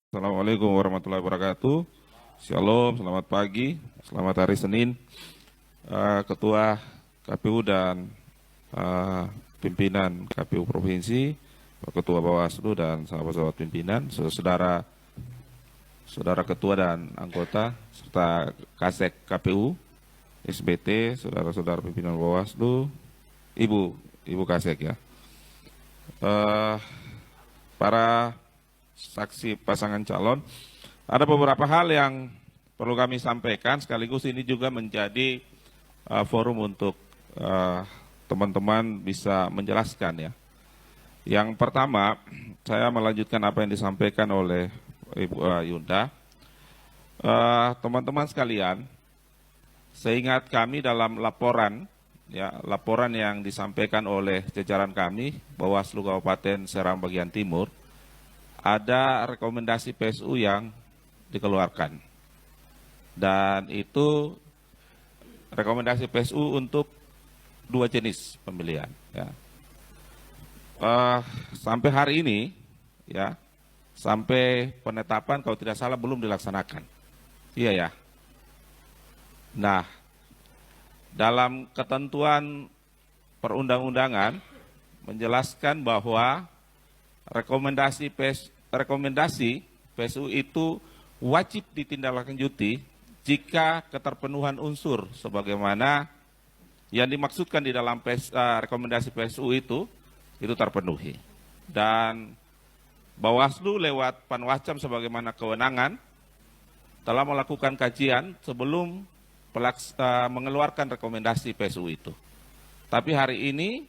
Assalamualaikum warahmatullahi wabarakatuh. Shalom, selamat pagi, selamat hari Senin. Ketua KPU dan pimpinan KPU Provinsi, Pak Ketua Bawaslu dan sahabat-sahabat pimpinan, saudara Ketua dan anggota, serta Kasek KPU, SBT, saudara-saudara pimpinan Bawaslu, Ibu Kasek ya. Para saksi pasangan calon, ada beberapa hal yang perlu kami sampaikan, sekaligus ini juga menjadi forum untuk teman-teman bisa menjelaskan ya. Yang pertama, saya melanjutkan apa yang disampaikan oleh Ibu Yunda. Teman-teman sekalian, seingat kami dalam laporan yang disampaikan oleh jajaran kami, Bawaslu Kabupaten Serang bagian Timur, ada rekomendasi PSU yang dikeluarkan. Dan itu rekomendasi PSU untuk 2 jenis pemilihan. Ya. Sampai hari ini, ya, sampai penetapan kalau tidak salah belum dilaksanakan. Iya ya. Nah, dalam ketentuan perundang-undangan menjelaskan bahwa rekomendasi PSU itu wajib ditindaklanjuti jika keterpenuhan unsur sebagaimana yang dimaksudkan di dalam rekomendasi PSU itu terpenuhi. Dan Bawaslu lewat Panwascam sebagaimana kewenangan telah melakukan kajian sebelum mengeluarkan rekomendasi PSU itu. Tapi hari ini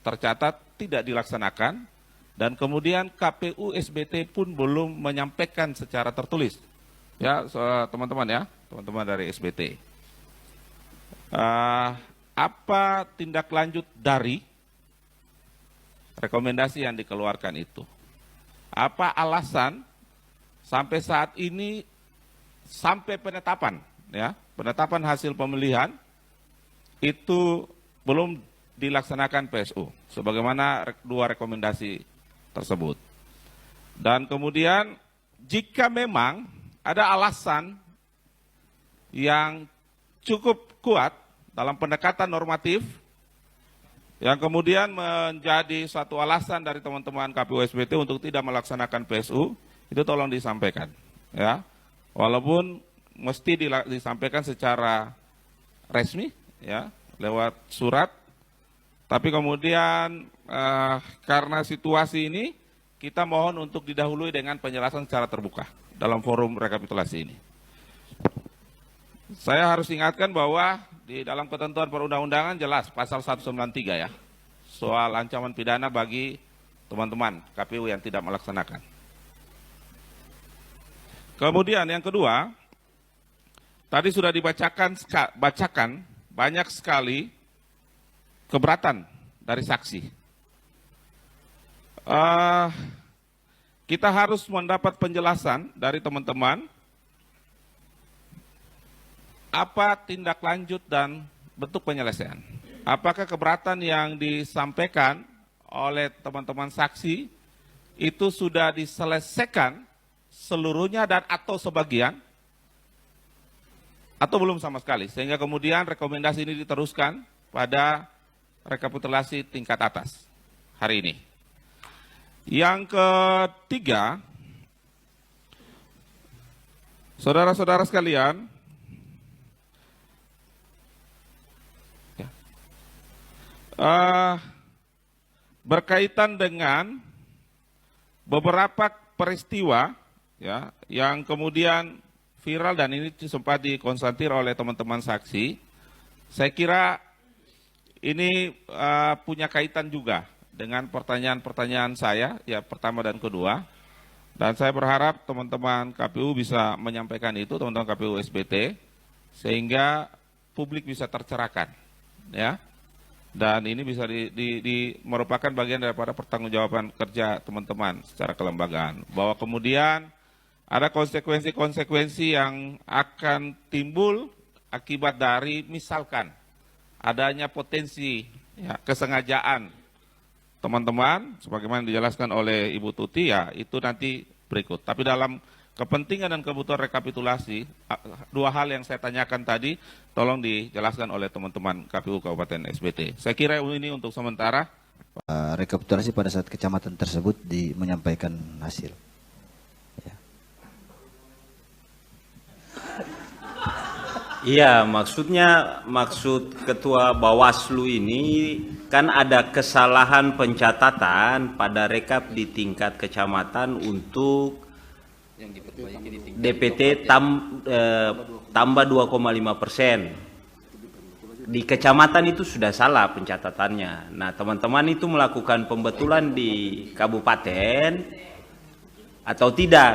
tercatat tidak dilaksanakan. Dan kemudian KPU SBT pun belum menyampaikan secara tertulis, ya teman-teman ya, teman-teman dari SBT. Apa tindak lanjut dari rekomendasi yang dikeluarkan itu? Apa alasan sampai saat ini sampai penetapan, ya, penetapan hasil pemilihan itu belum dilaksanakan PSU, sebagaimana 2 rekomendasi tersebut. Dan kemudian jika memang ada alasan yang cukup kuat dalam pendekatan normatif yang kemudian menjadi satu alasan dari teman-teman KPU SBT untuk tidak melaksanakan PSU, itu tolong disampaikan ya. Walaupun mesti disampaikan secara resmi ya, lewat surat. Tapi kemudian karena situasi ini, kita mohon untuk didahului dengan penjelasan secara terbuka dalam forum rekapitulasi ini. Saya harus ingatkan bahwa di dalam ketentuan perundang-undangan jelas pasal 193 ya, soal ancaman pidana bagi teman-teman KPU yang tidak melaksanakan. Kemudian yang kedua, tadi sudah dibacakan banyak sekali keberatan dari saksi. Kita harus mendapat penjelasan dari teman-teman apa tindak lanjut dan bentuk penyelesaian. Apakah keberatan yang disampaikan oleh teman-teman saksi itu sudah diselesaikan seluruhnya dan atau sebagian, atau belum sama sekali, sehingga kemudian rekomendasi ini diteruskan pada rekapitulasi tingkat atas hari ini. Yang ketiga, saudara-saudara sekalian, ya, berkaitan dengan beberapa peristiwa ya, yang kemudian viral dan ini sempat dikonstatir oleh teman-teman saksi, saya kira ini punya kaitan juga dengan pertanyaan-pertanyaan saya, ya pertama dan kedua. Dan saya berharap teman-teman KPU bisa menyampaikan itu, teman-teman KPU SBT, sehingga publik bisa tercerahkan, ya. Dan ini bisa merupakan bagian daripada pertanggungjawaban kerja teman-teman secara kelembagaan. Bahwa kemudian ada konsekuensi-konsekuensi yang akan timbul akibat dari misalkan adanya potensi ya, kesengajaan teman-teman, sebagaimana dijelaskan oleh Ibu Tuti, ya itu nanti berikut. Tapi dalam kepentingan dan kebutuhan rekapitulasi, dua hal yang saya tanyakan tadi, tolong dijelaskan oleh teman-teman KPU Kabupaten SBT. Saya kira ini untuk sementara. Rekapitulasi pada saat kecamatan tersebut menyampaikan hasil. Ya. Iya, maksud Ketua Bawaslu ini kan ada kesalahan pencatatan pada rekap di tingkat kecamatan untuk DPT tambah 2,5%. Di kecamatan itu sudah salah pencatatannya. Nah, teman-teman itu melakukan pembetulan di kabupaten atau tidak?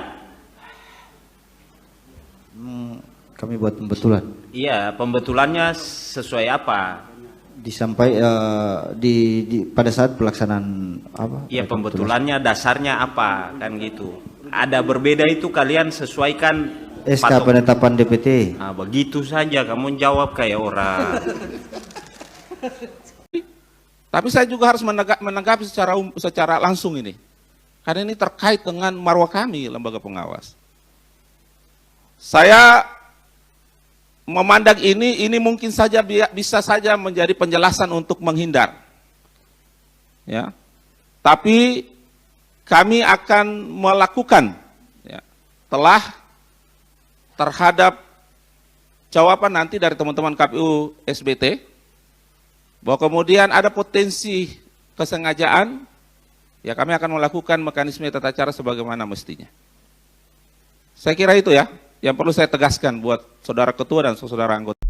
Kami buat pembetulan. Iya, pembetulannya sesuai apa? Pada saat pelaksanaan apa? Iya, pembetulannya dasarnya apa, kan gitu. Ada berbeda itu kalian sesuaikan SK penetapan DPT. Nah, begitu saja kamu jawab kayak orang. Tapi saya juga harus menanggapi secara langsung ini. Karena ini terkait dengan marwah kami, lembaga pengawas. Saya memandang ini mungkin saja bisa saja menjadi penjelasan untuk menghindar. Ya. Tapi kami akan melakukan telah terhadap jawaban nanti dari teman-teman KPU SBT bahwa kemudian ada potensi kesengajaan, ya kami akan melakukan mekanisme tata cara sebagaimana mestinya. Saya kira itu ya yang perlu saya tegaskan buat saudara ketua dan saudara anggota.